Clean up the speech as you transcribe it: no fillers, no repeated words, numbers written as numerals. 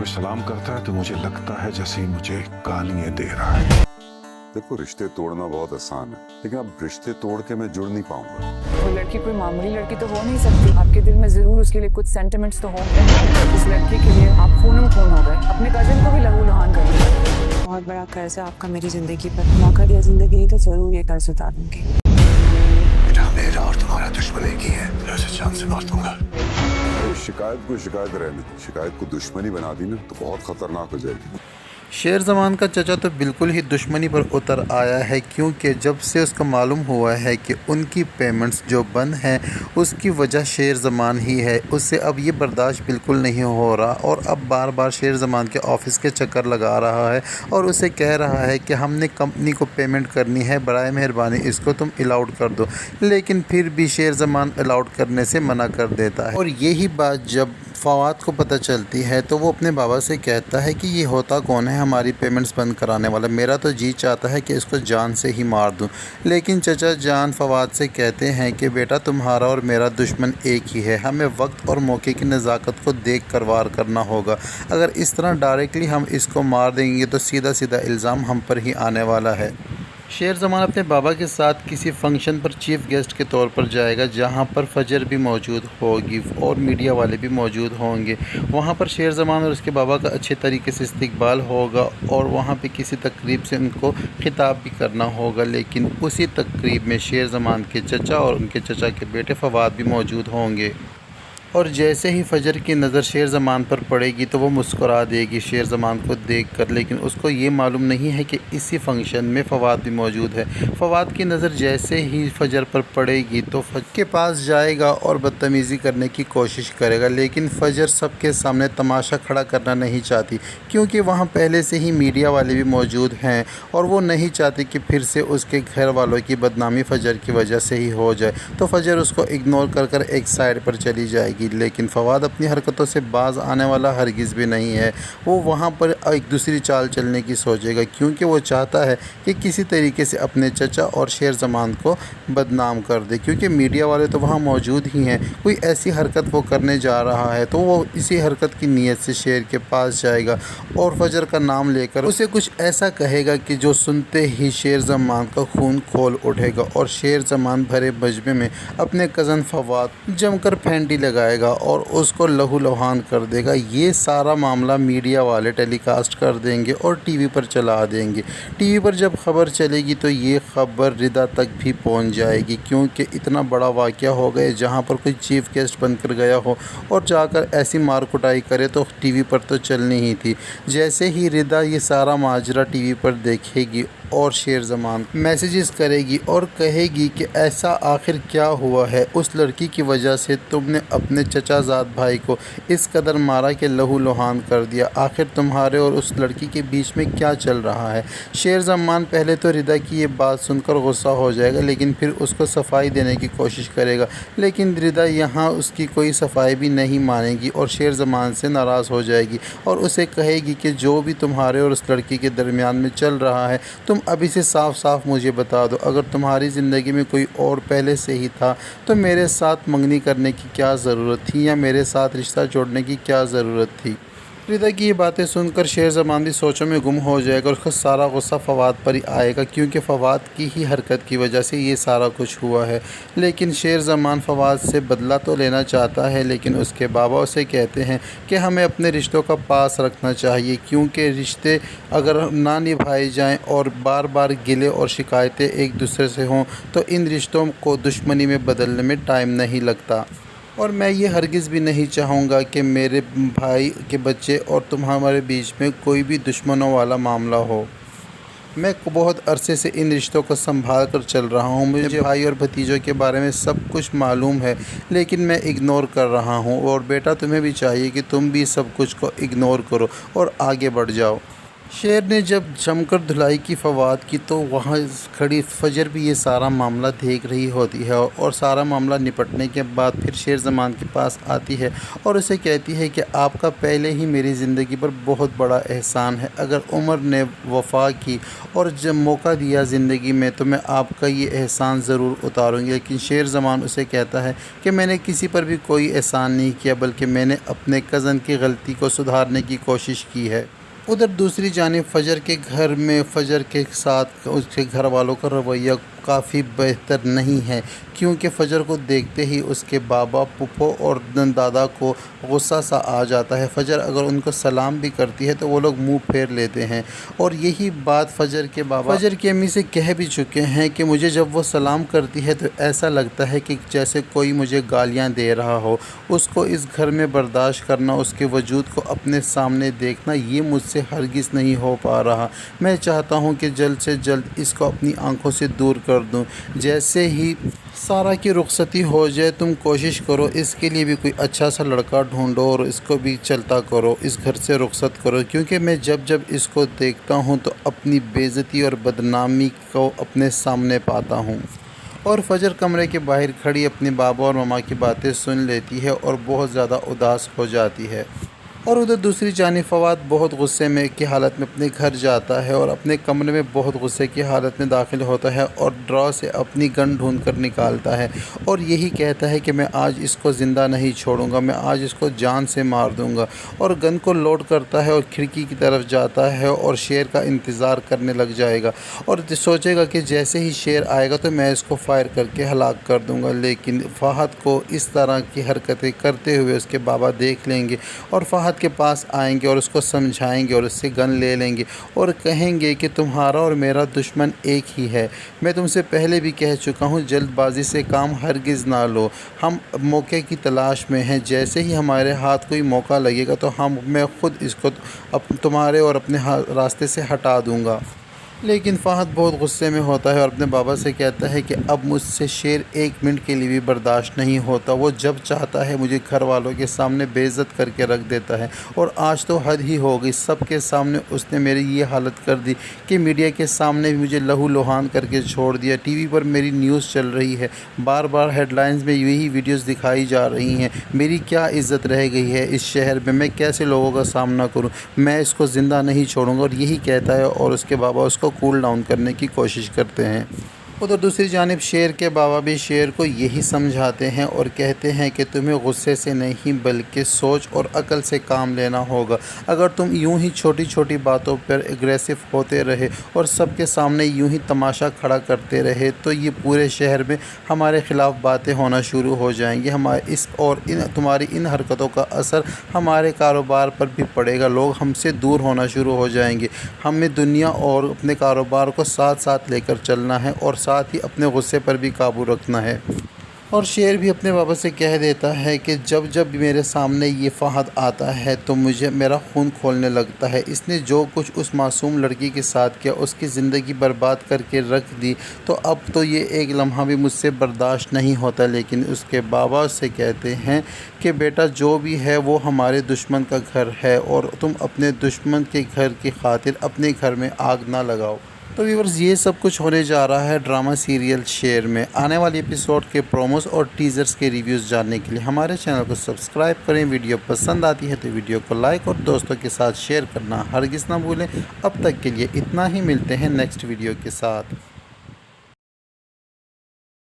पे सलाम करता है तो मुझे लगता है जैसे ही मुझे गालियां दे रहा है। देखो, रिश्ते तोड़ना बहुत आसान है, लेकिन अब रिश्ते तोड़ के मैं जुड़ नहीं पाऊंगा। वो लड़की कोई मामूली लड़की तो हो नहीं सकती। आपके दिल में जरूर उसके लिए कुछ सेंटिमेंट्स तो होंगे। उस लड़की के लिए आप खून हो गए, अपने कजिन को भी लहू लुहान कर दिया। बहुत बड़ा कर्ज है आपका मेरी जिंदगी पर। मौका दिया जिंदगी तो जरूर ये कर्ज उतार दूंगी। बेटा मेरा और तुम्हारा दुश्मन एक ही है, ऐसे जान से मार दूंगा। शिकायत को शिकायत रहने, शिकायत को दुश्मनी बना दी ना तो बहुत खतरनाक हो जाएगी। शेर ज़मान का चचा तो बिल्कुल ही दुश्मनी पर उतर आया है, क्योंकि जब से उसको मालूम हुआ है कि उनकी पेमेंट्स जो बंद हैं उसकी वजह शेर ज़मान ही है। उससे अब ये बर्दाश्त बिल्कुल नहीं हो रहा और अब बार बार शेर ज़मान के ऑफ़िस के चक्कर लगा रहा है और उसे कह रहा है कि हमने कंपनी को पेमेंट करनी है, बराए मेहरबानी इसको तुम अलाउड कर दो। लेकिन फिर भी शेर ज़मान अलाउड करने से मना कर देता है। और यही बात जब फवाद को पता चलती है तो वो अपने बाबा से कहता है कि ये होता कौन है हमारी पेमेंट्स बंद कराने वाला। मेरा तो जी चाहता है कि इसको जान से ही मार दूं। लेकिन चचा जान फवाद से कहते हैं कि बेटा तुम्हारा और मेरा दुश्मन एक ही है, हमें वक्त और मौके की नज़ाकत को देख कर वार करना होगा। अगर इस तरह डायरेक्टली हम इसको मार देंगे तो सीधा सीधा इल्ज़ाम हम पर ही आने वाला है। शेर ज़मान अपने बाबा के साथ किसी फंक्शन पर चीफ़ गेस्ट के तौर पर जाएगा, जहां पर फजर भी मौजूद होगी और मीडिया वाले भी मौजूद होंगे। वहां पर शेर ज़मान और उसके बाबा का अच्छे तरीके से इस्तकबाल होगा और वहां पे किसी तकरीब से उनको खिताब भी करना होगा। लेकिन उसी तकरीब में शेर ज़मान के चचा और उनके चचा के बेटे फवाद भी मौजूद होंगे। और जैसे ही फजर की नज़र शेर ज़मान पर पड़ेगी तो वो मुस्कुरा देगी शेर ज़मान को देखकर। लेकिन उसको ये मालूम नहीं है कि इसी फंक्शन में फ़वाद भी मौजूद है। फ़वाद की नज़र जैसे ही फजर पर पड़ेगी तो फजर के पास जाएगा और बदतमीज़ी करने की कोशिश करेगा। लेकिन फजर सबके सामने तमाशा खड़ा करना नहीं चाहती, क्योंकि वहाँ पहले से ही मीडिया वाले भी मौजूद हैं और वो नहीं चाहती कि फिर से उसके घर वालों की बदनामी फजर की वजह से ही हो जाए। तो फजर उसको इग्नोर कर कर एक साइड पर चली जाएगी। लेकिन फवाद अपनी हरकतों से बाज आने वाला हरगिज़ भी नहीं है। वो वहाँ पर एक दूसरी चाल चलने की सोचेगा, क्योंकि वो चाहता है कि किसी तरीके से अपने चचा और शेर ज़मान को बदनाम कर दे, क्योंकि मीडिया वाले तो वहाँ मौजूद ही हैं। कोई ऐसी हरकत वो करने जा रहा है तो वो इसी हरकत की नीयत से शेर के पास जाएगा और फजर का नाम लेकर उसे कुछ ऐसा कहेगा कि जो सुनते ही शेर ज़मान का खून खोल उठेगा और शेर ज़मान भरे मजमे में अपने कज़न फवाद जमकर फेंटी लगाएगा और उसको लहू लुहान कर देगा। ये सारा मामला मीडिया वाले टेलीकास्ट कर देंगे और टीवी पर चला देंगे। टीवी पर जब खबर चलेगी तो ये खबर रिदा तक भी पहुंच जाएगी, क्योंकि इतना बड़ा वाक़या हो गया जहां पर कोई चीफ़ गेस्ट बनकर गया हो और जाकर ऐसी मार कुटाई करे तो टीवी पर तो चलनी ही थी। जैसे ही रिदा ये सारा माजरा टीवी पर देखेगी और शेर ज़मान मैसेजेस करेगी और कहेगी कि ऐसा आखिर क्या हुआ है, उस लड़की की वजह से तुमने अपने चचाजाद भाई को इस कदर मारा कि लहू लुहान कर दिया। आखिर तुम्हारे और उस लड़की के बीच में क्या चल रहा है। शेर ज़मान पहले तो रिदा की ये बात सुनकर गुस्सा हो जाएगा, लेकिन फिर उसको सफाई देने की कोशिश करेगा। लेकिन रिदा यहाँ उसकी कोई सफाई भी नहीं मानेगी और शेर ज़मान से नाराज़ हो जाएगी और उसे कहेगी कि जो भी तुम्हारे और उस लड़की के दरमियान में चल रहा है तुम अभी से साफ साफ मुझे बता दो। अगर तुम्हारी ज़िंदगी में कोई और पहले से ही था तो मेरे साथ मंगनी करने की क्या ज़रूरत थी, या मेरे साथ रिश्ता जोड़ने की क्या ज़रूरत थी। रिदा की ये बातें सुनकर शेर ज़मान भी सोचों में गुम हो जाएगा और उसका सारा गुस्सा फवाद पर ही आएगा, क्योंकि फ़वाद की ही हरकत की वजह से ये सारा कुछ हुआ है। लेकिन शेर ज़मान फवाद से बदला तो लेना चाहता है, लेकिन उसके बाबा उसे कहते हैं कि हमें अपने रिश्तों का पास रखना चाहिए, क्योंकि रिश्ते अगर ना निभाए जाएँ और बार बार गिले और शिकायतें एक दूसरे से हों तो इन रिश्तों को दुश्मनी में बदलने में टाइम नहीं लगता। और मैं ये हरगिज़ भी नहीं चाहूँगा कि मेरे भाई के बच्चे और तुम्हारे बीच में कोई भी दुश्मनों वाला मामला हो। मैं बहुत अरसे से इन रिश्तों को संभाल कर चल रहा हूँ। मुझे भाई और भतीजों के बारे में सब कुछ मालूम है, लेकिन मैं इग्नोर कर रहा हूँ। और बेटा तुम्हें भी चाहिए कि तुम भी सब कुछ को इग्नोर करो और आगे बढ़ जाओ। शेर ने जब जमकर धुलाई की फवाद की तो वहाँ खड़ी फजर भी ये सारा मामला देख रही होती है और सारा मामला निपटने के बाद फिर शेर ज़मान के पास आती है और उसे कहती है कि आपका पहले ही मेरी ज़िंदगी पर बहुत बड़ा एहसान है। अगर उमर ने वफ़ा की और जब मौका दिया ज़िंदगी में तो मैं आपका ये एहसान ज़रूर उतारूँगी। लेकिन शेर ज़मान उसे कहता है कि मैंने किसी पर भी कोई एहसान नहीं किया, बल्कि मैंने अपने कज़न की गलती को सुधारने की कोशिश की है। उधर दूसरी जानिब फजर के घर में फ़जर के साथ उसके घर वालों का रवैया काफ़ी बेहतर नहीं है, क्योंकि फ़जर को देखते ही उसके बाबा, फूफो और दादा को गुस्सा सा आ जाता है। फ़जर अगर उनको सलाम भी करती है तो वो लोग मुंह फेर लेते हैं और यही बात फ़जर के बाबा फ़जर की अम्मी से कह भी चुके हैं कि मुझे जब वो सलाम करती है तो ऐसा लगता है कि जैसे कोई मुझे गालियां दे रहा हो। उसको इस घर में बर्दाश्त करना, उसके वजूद को अपने सामने देखना, ये मुझसे हरगिज़ नहीं हो पा रहा। मैं चाहता हूँ कि जल्द से जल्द इसको अपनी आंखों से दूर कर दूं। जैसे ही सारा की रुखसती हो जाए तुम कोशिश करो इसके लिए भी कोई अच्छा सा लड़का ढूंढो और इसको भी चलता करो, इस घर से रुखसत करो, क्योंकि मैं जब जब इसको देखता हूँ तो अपनी बेइज्जती और बदनामी को अपने सामने पाता हूँ। और फ़जर कमरे के बाहर खड़ी अपने बाबा और मामा की बातें सुन लेती है और बहुत ज़्यादा उदास हो जाती है। और उधर दूसरी जानिब फवाद बहुत गुस्से में की हालत में अपने घर जाता है और अपने कमरे में बहुत गुस्से की हालत में दाखिल होता है और ड्रॉ से अपनी गन ढूंढ कर निकालता है और यही कहता है कि मैं आज इसको ज़िंदा नहीं छोड़ूंगा, मैं आज इसको जान से मार दूंगा। और गन को लोड करता है और खिड़की की तरफ जाता है और शेर का इंतज़ार करने लग जाएगा और सोचेगा कि जैसे ही शेर आएगा तो मैं इसको फायर करके हलाक कर दूंगा। लेकिन फ़हद को इस तरह की हरकतें करते हुए उसके बाबा देख लेंगे और फ़हद के पास आएंगे और उसको समझाएंगे और उससे गन ले लेंगे और कहेंगे कि तुम्हारा और मेरा दुश्मन एक ही है। मैं तुमसे पहले भी कह चुका हूँ, जल्दबाजी से काम हरगिज़ ना लो, हम मौके की तलाश में हैं। जैसे ही हमारे हाथ कोई मौका लगेगा तो मैं ख़ुद इसको तुम्हारे और अपने रास्ते से हटा दूँगा। लेकिन फ़हद बहुत गुस्से में होता है और अपने बाबा से कहता है कि अब मुझसे शेर एक मिनट के लिए भी बर्दाश्त नहीं होता। वो जब चाहता है मुझे घर वालों के सामने बेइज्जत करके रख देता है और आज तो हद ही हो गई। सबके सामने उसने मेरी ये हालत कर दी कि मीडिया के सामने भी मुझे लहू लुहान करके छोड़ दिया। टीवी पर मेरी न्यूज़ चल रही है, बार बार हेडलाइंस में यही वीडियोस दिखाई जा रही हैं। मेरी क्या इज़्ज़त रह गई है इस शहर में, मैं कैसे लोगों का सामना करूं? मैं इसको ज़िंदा नहीं छोड़ूंगा। और यही कहता है और उसके बाबा उसको कूल डाउन करने की कोशिश करते हैं। उधर दूसरी जानिब शेर के बाबा भी शेर को यही समझाते हैं और कहते हैं कि तुम्हें गुस्से से नहीं बल्कि सोच और अकल से काम लेना होगा। अगर तुम यूं ही छोटी छोटी बातों पर एग्रेसिव होते रहे और सबके सामने यूं ही तमाशा खड़ा करते रहे तो ये पूरे शहर में हमारे ख़िलाफ़ बातें होना शुरू हो जाएंगी। हमारे तुम्हारी इन हरकतों का असर हमारे कारोबार पर भी पड़ेगा। लोग हमसे दूर होना शुरू हो जाएंगे। हमें दुनिया और अपने कारोबार को साथ साथ लेकर चलना है और साथ ही अपने गुस्से पर भी काबू रखना है। और शेर भी अपने बाबा से कह देता है कि जब जब मेरे सामने ये फ़हद आता है तो मेरा खून खोलने लगता है। इसने जो कुछ उस मासूम लड़की के साथ किया, उसकी ज़िंदगी बर्बाद करके रख दी, तो अब तो ये एक लम्हा भी मुझसे बर्दाश्त नहीं होता। लेकिन उसके बाबा उससे कहते हैं कि बेटा जो भी है वो हमारे दुश्मन का घर है और तुम अपने दुश्मन के घर की खातिर अपने घर में आग ना लगाओ। तो व्यूअर्स, ये सब कुछ होने जा रहा है ड्रामा सीरियल शेर में। आने वाले एपिसोड के प्रोमोस और टीज़र्स के रिव्यूज़ जानने के लिए हमारे चैनल को सब्सक्राइब करें। वीडियो पसंद आती है तो वीडियो को लाइक और दोस्तों के साथ शेयर करना हरगिज़ ना भूलें। अब तक के लिए इतना ही, मिलते हैं नेक्स्ट वीडियो के साथ।